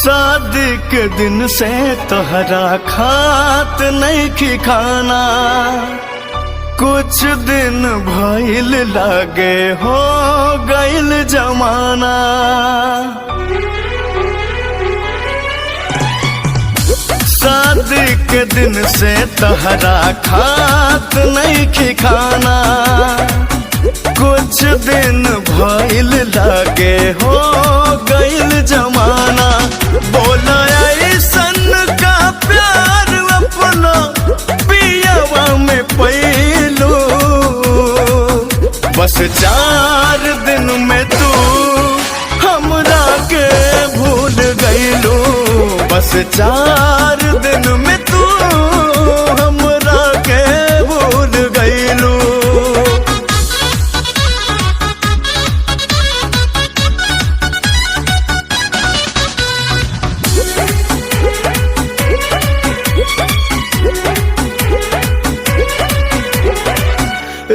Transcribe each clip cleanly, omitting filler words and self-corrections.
शादी के दिन से तोहरा खात नहीं की खाना, कुछ दिन भइल लागे हो गइल जमाना। शादी के दिन से तोहरा खात नहीं की खाना, कुछ दिन भइल लागे हो गइल जमाना। बोला ऐसन का प्यार अपना पियवा में पैलू, बस 4 दिन में तू हमरा के भूल गइलू। बस 4 दिन में तू हमरा के भूल गइलू।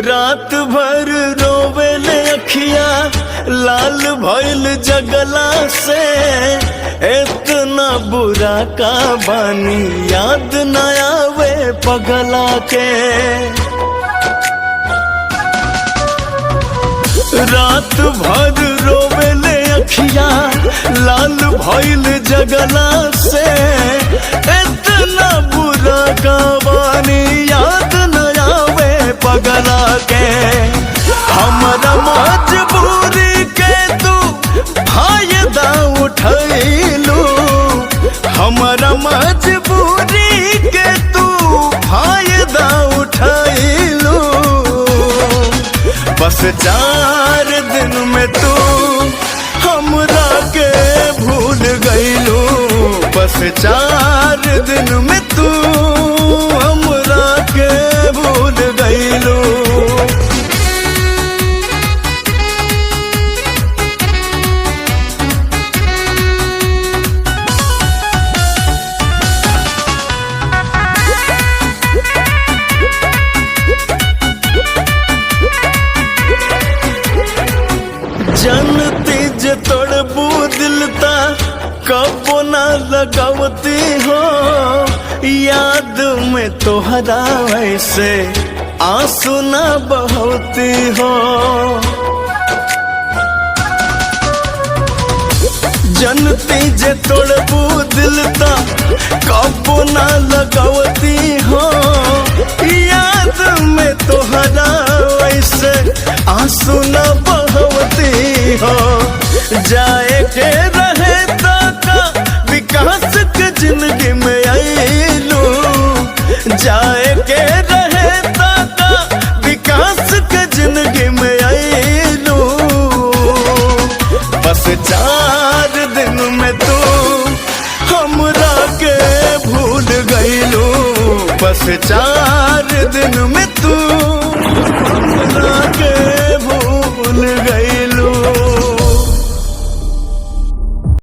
रात भर रोवेले अखिया लाल भइल जगला से, इतना बुरा का बानी याद न आवे पगला के। रात भर रोवेले अखिया लाल भइल जगला से, इतना बुरा का बानी याद न आवे पगला के। हमरा मजबूरी के तू फायदा उठैलू, हमरा मजबूरी के तू फायदा उठैलू। बस 4 दिन में तू हमरा के भूल गइलू। बस 4 दिन में तू हमरा के भूल गइलू। जनती जे तोड़बू दिल ता कबो ना लगावती हो, याद में तोहरा ऐसे आंसू ना बहती हो। जनती जे तोड़बू दिल ता कबो ना लगावती हो, याद में तोहरा ऐसे आंसू ना बहती हो। जाए के रहे का विकास के जिंदगी में आईलू, जाए के रहे का विकास के जिंदगी में आईलू। बस 4 दिन में तू हमरा के भूल गइलू। बस 4 दिन में तू हमरा के भूल